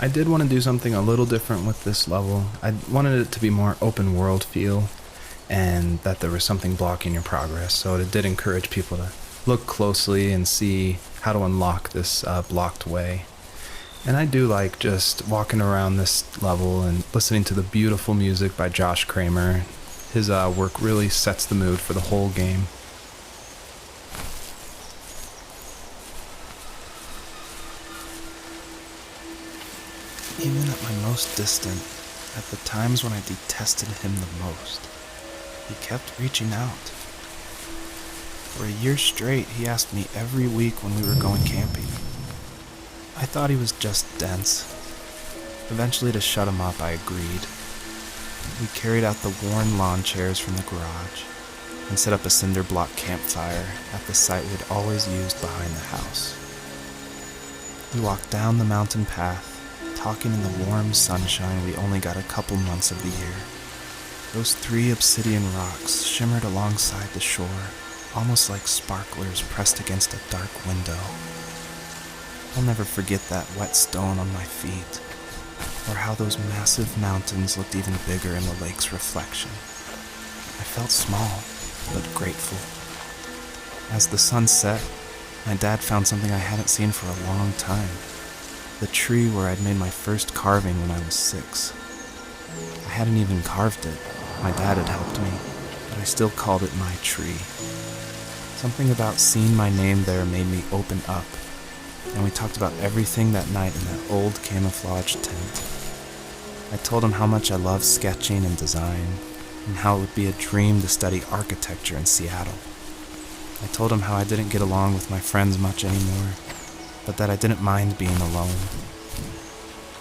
I did want to do something a little different with this level. I wanted it to be more open world feel, and that there was something blocking your progress, so it did encourage people to look closely and see how to unlock this blocked way. And I do like just walking around this level and listening to the beautiful music by Josh Kramer. His work really sets the mood for the whole game. Even at my most distant, at the times when I detested him the most, he kept reaching out. For a year straight, he asked me every week when we were going camping. I thought he was just dense. Eventually, to shut him up, I agreed. We carried out the worn lawn chairs from the garage and set up a cinder block campfire at the site we'd always used behind the house. We walked down the mountain path, talking in the warm sunshine we only got a couple months of the year. Those 3 obsidian rocks shimmered alongside the shore, almost like sparklers pressed against a dark window. I'll never forget that wet stone on my feet, or how those massive mountains looked even bigger in the lake's reflection. I felt small, but grateful. As the sun set, my dad found something I hadn't seen for a long time. The tree where I'd made my first carving when I was 6. I hadn't even carved it. My dad had helped me, but I still called it my tree. Something about seeing my name there made me open up, and we talked about everything that night in that old camouflage tent. I told him how much I love sketching and design, and how it would be a dream to study architecture in Seattle. I told him how I didn't get along with my friends much anymore, but that I didn't mind being alone.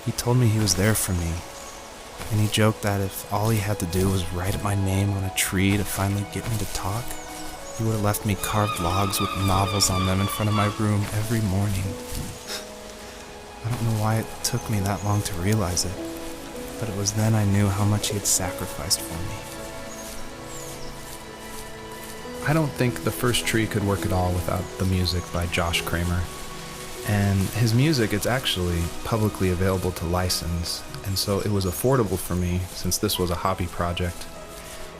He told me he was there for me, and he joked that if all he had to do was write my name on a tree to finally get me to talk, he would have left me carved logs with novels on them in front of my room every morning. I don't know why it took me that long to realize it, but it was then I knew how much he had sacrificed for me. I don't think the first tree could work at all without the music by Josh Kramer. And his music, it's actually publicly available to license, and so it was affordable for me since this was a hobby project.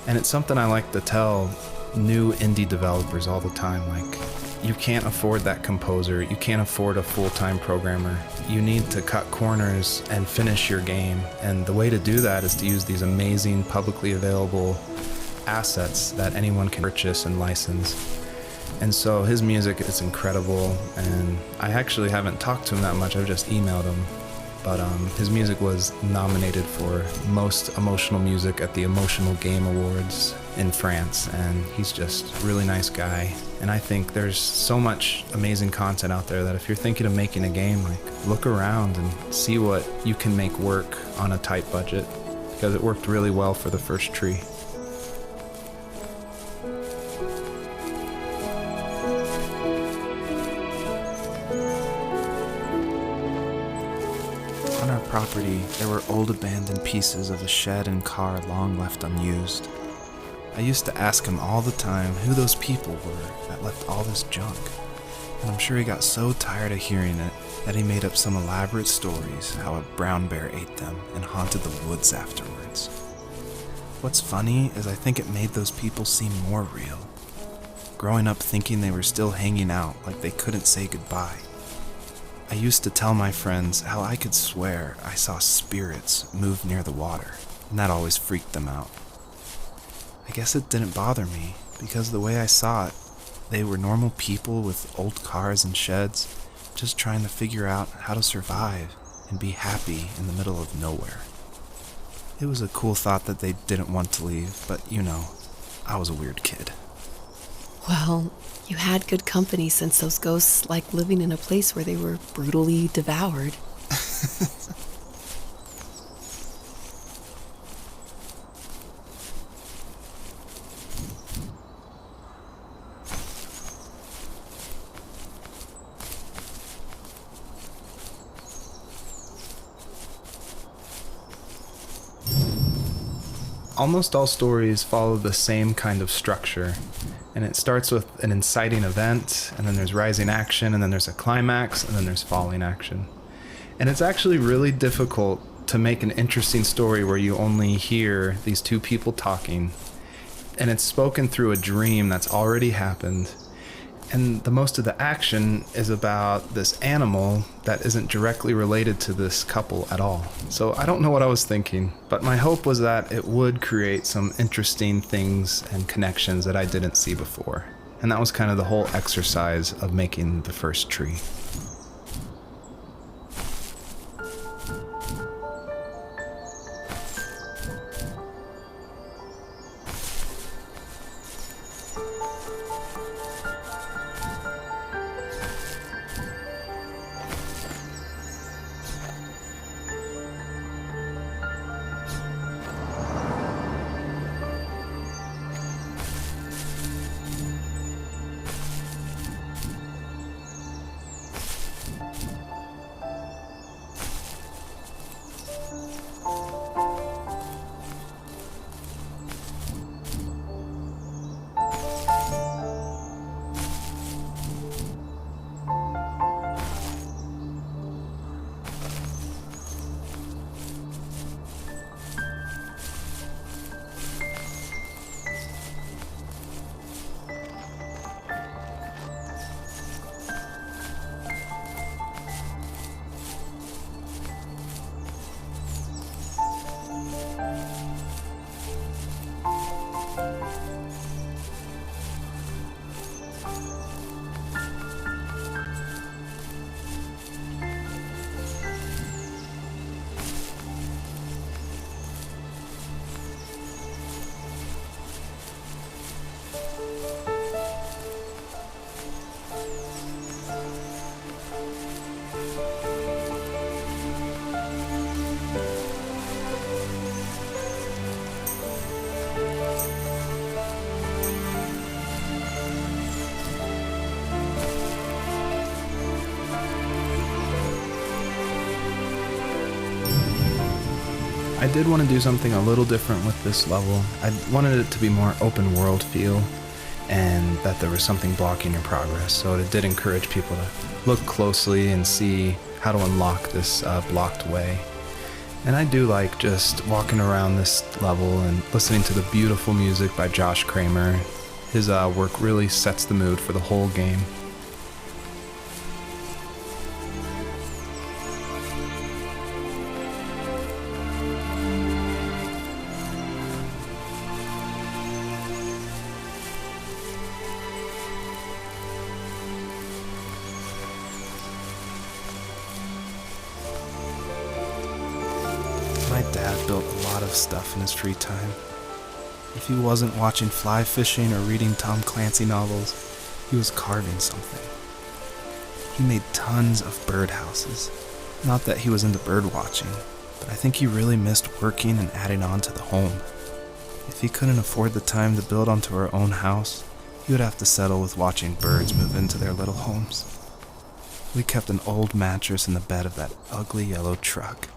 And it's something I like to tell new indie developers all the time, like, you can't afford that composer, you can't afford a full-time programmer. You need to cut corners and finish your game, and the way to do that is to use these amazing publicly available assets that anyone can purchase and license. And so his music is incredible, and I actually haven't talked to him that much, I've just emailed him. But his music was nominated for Most Emotional Music at the Emotional Game Awards in France, and he's just a really nice guy. And I think there's so much amazing content out there that if you're thinking of making a game, like, look around and see what you can make work on a tight budget, because it worked really well for the first tree. On our property, there were old abandoned pieces of a shed and car long left unused. I used to ask him all the time who those people were that left all this junk, and I'm sure he got so tired of hearing it that he made up some elaborate stories how a brown bear ate them and haunted the woods afterwards. What's funny is I think it made those people seem more real. Growing up thinking they were still hanging out like they couldn't say goodbye. I used to tell my friends how I could swear I saw spirits move near the water, and that always freaked them out. I guess it didn't bother me, because the way I saw it, they were normal people with old cars and sheds, just trying to figure out how to survive and be happy in the middle of nowhere. It was a cool thought that they didn't want to leave, but you know, I was a weird kid. Well, you had good company since those ghosts liked living in a place where they were brutally devoured. Almost all stories follow the same kind of structure, and it starts with an inciting event, and then there's rising action, and then there's a climax, and then there's falling action. And it's actually really difficult to make an interesting story where you only hear these two people talking, and it's spoken through a dream that's already happened. And the most of the action is about this animal that isn't directly related to this couple at all. So I don't know what I was thinking, but my hope was that it would create some interesting things and connections that I didn't see before. And that was kind of the whole exercise of making the first tree. I did want to do something a little different with this level. I wanted it to be more open world feel, and that there was something blocking your progress. So it did encourage people to look closely and see how to unlock this blocked way. And I do like just walking around this level and listening to the beautiful music by Josh Kramer. His work really sets the mood for the whole game. My dad built a lot of stuff in his free time. If he wasn't watching fly fishing or reading Tom Clancy novels, he was carving something. He made tons of birdhouses. Not that he was into bird watching, but I think he really missed working and adding on to the home. If he couldn't afford the time to build onto our own house, he would have to settle with watching birds move into their little homes. We kept an old mattress in the bed of that ugly yellow truck,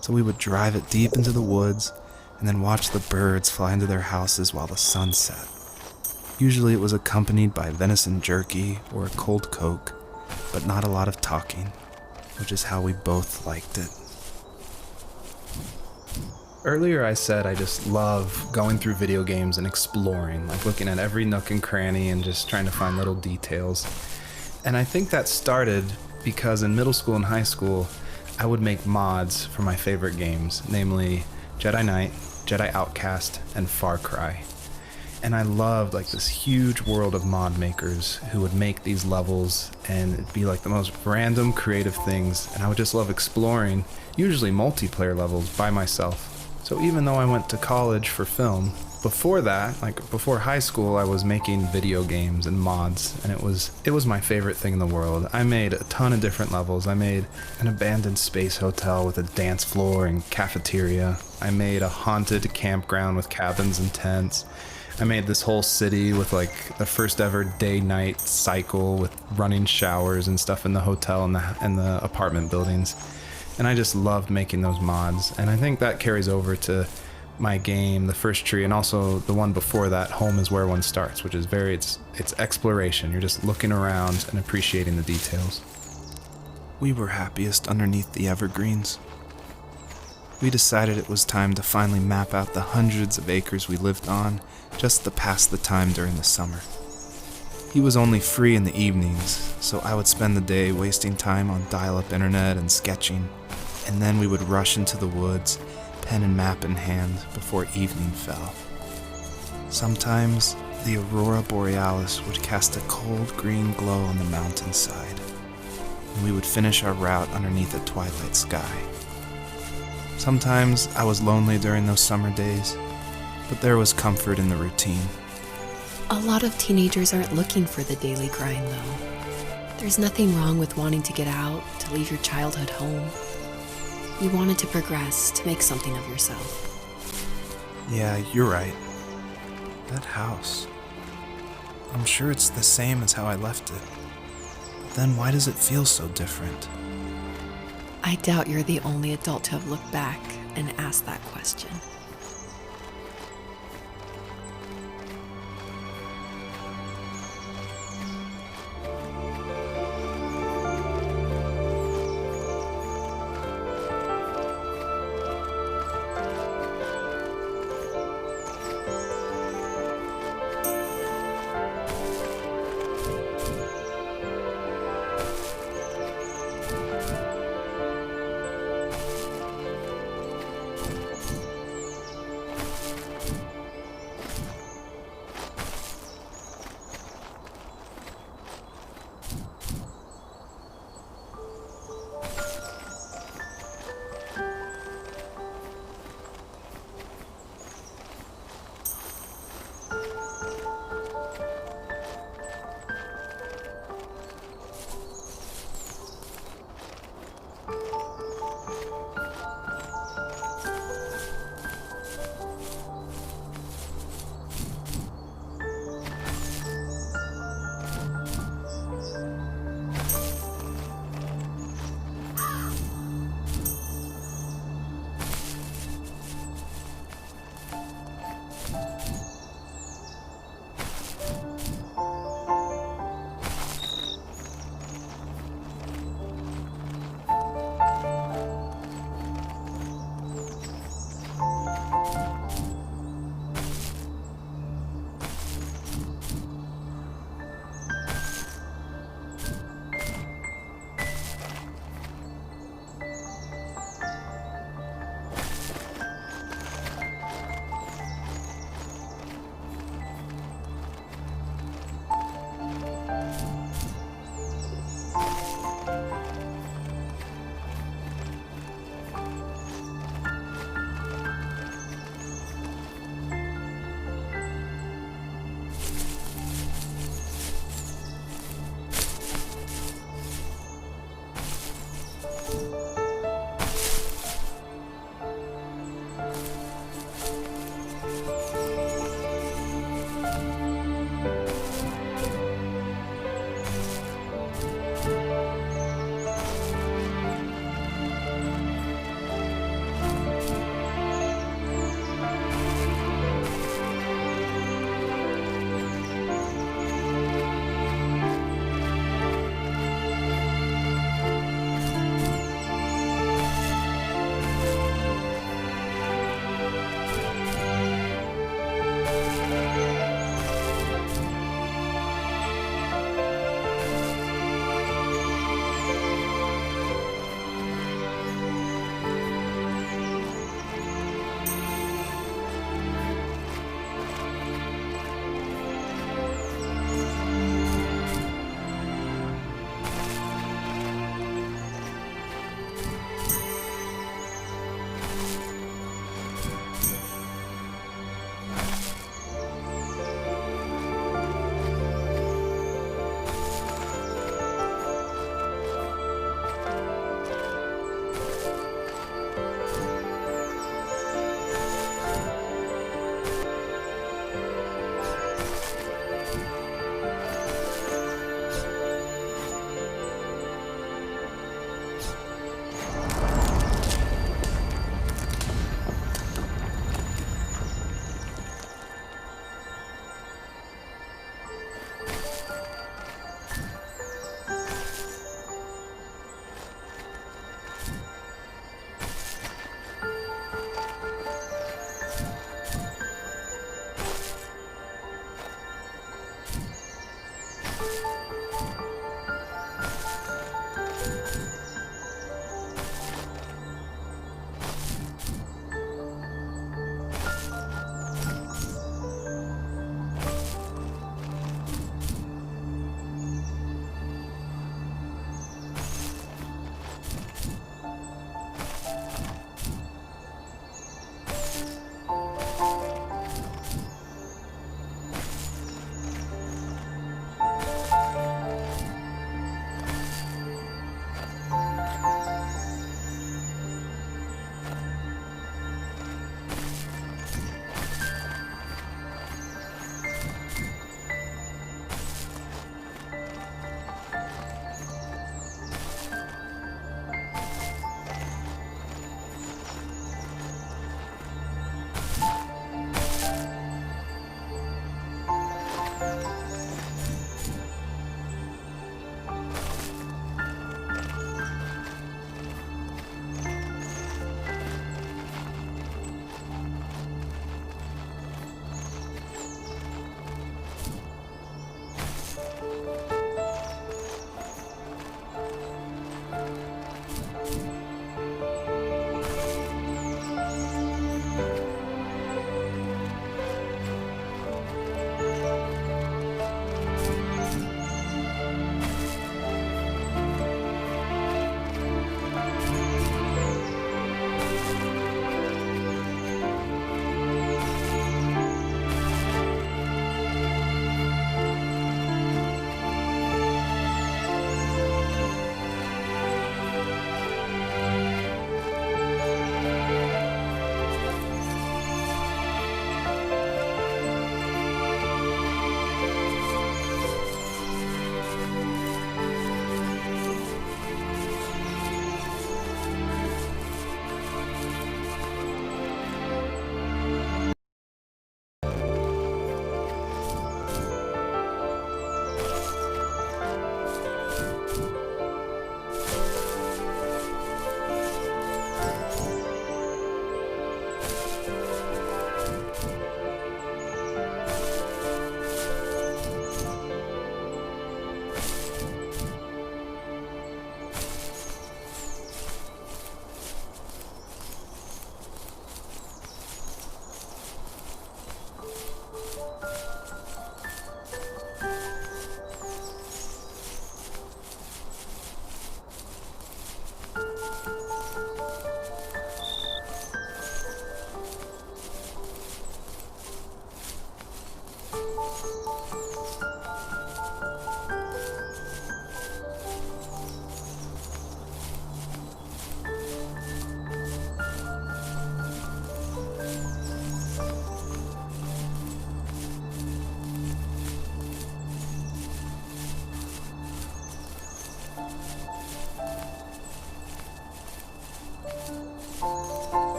so we would drive it deep into the woods and then watch the birds fly into their houses while the sun set. Usually it was accompanied by venison jerky or a cold Coke, but not a lot of talking, which is how we both liked it. Earlier I said I just love going through video games and exploring, like looking at every nook and cranny and just trying to find little details. And I think that started because in middle school and high school, I would make mods for my favorite games, namely Jedi Knight, Jedi Outcast, and Far Cry. And I loved like this huge world of mod makers who would make these levels, and it'd be like the most random creative things, and I would just love exploring, usually multiplayer levels by myself. So even though I went to college for film, before that, like before high school, I was making video games and mods, and it was my favorite thing in the world. I made a ton of different levels. I made an abandoned space hotel with a dance floor and cafeteria. I made a haunted campground with cabins and tents. I made this whole city with like the first ever day-night cycle with running showers and stuff in the hotel and the apartment buildings. And I just loved making those mods, and I think that carries over to my game, The First Tree, and also the one before that, Home is Where One Starts, which is it's exploration. You're just looking around and appreciating the details. We were happiest underneath the evergreens. We decided it was time to finally map out the hundreds of acres we lived on just to pass the time during the summer. He was only free in the evenings, so I would spend the day wasting time on dial-up internet and sketching, and then we would rush into the woods, pen and map in hand, before evening fell. Sometimes, the aurora borealis would cast a cold green glow on the mountainside, and we would finish our route underneath a twilight sky. Sometimes I was lonely during those summer days, but there was comfort in the routine. A lot of teenagers aren't looking for the daily grind, though. There's nothing wrong with wanting to get out, to leave your childhood home. You wanted to progress, to make something of yourself. Yeah, you're right. That house. I'm sure it's the same as how I left it. But then why does it feel so different? I doubt you're the only adult to have looked back and asked that question.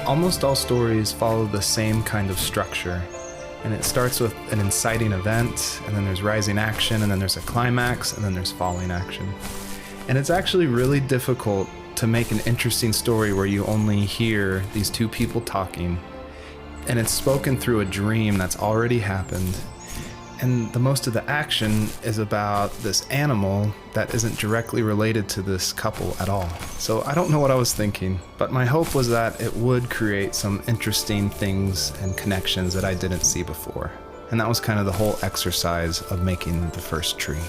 Almost all stories follow the same kind of structure, and it starts with an inciting event, and then there's rising action, and then there's a climax, and then there's falling action. And it's actually really difficult to make an interesting story where you only hear these two people talking, and it's spoken through a dream that's already happened. And the most of the action is about this animal that isn't directly related to this couple at all. So I don't know what I was thinking, but my hope was that it would create some interesting things and connections that I didn't see before. And that was kind of the whole exercise of making the first tree.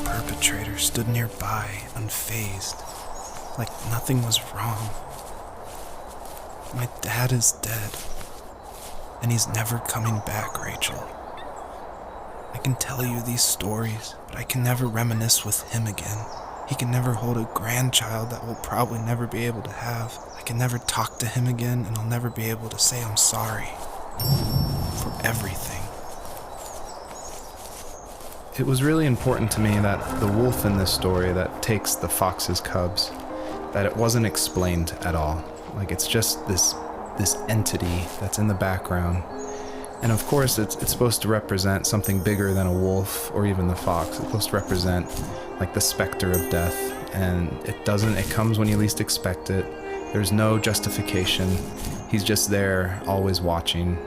Perpetrator stood nearby, unfazed, like nothing was wrong. My dad is dead, and he's never coming back, Rachel. I can tell you these stories, but I can never reminisce with him again. He can never hold a grandchild that we'll probably never be able to have. I can never talk to him again, and I'll never be able to say I'm sorry for everything. It was really important to me that the wolf in this story that takes the fox's cubs, that it wasn't explained at all. Like, it's just this entity that's in the background. And of course, it's supposed to represent something bigger than a wolf or even the fox. It's supposed to represent like the specter of death. And it comes when you least expect it. There's no justification. He's just there, always watching.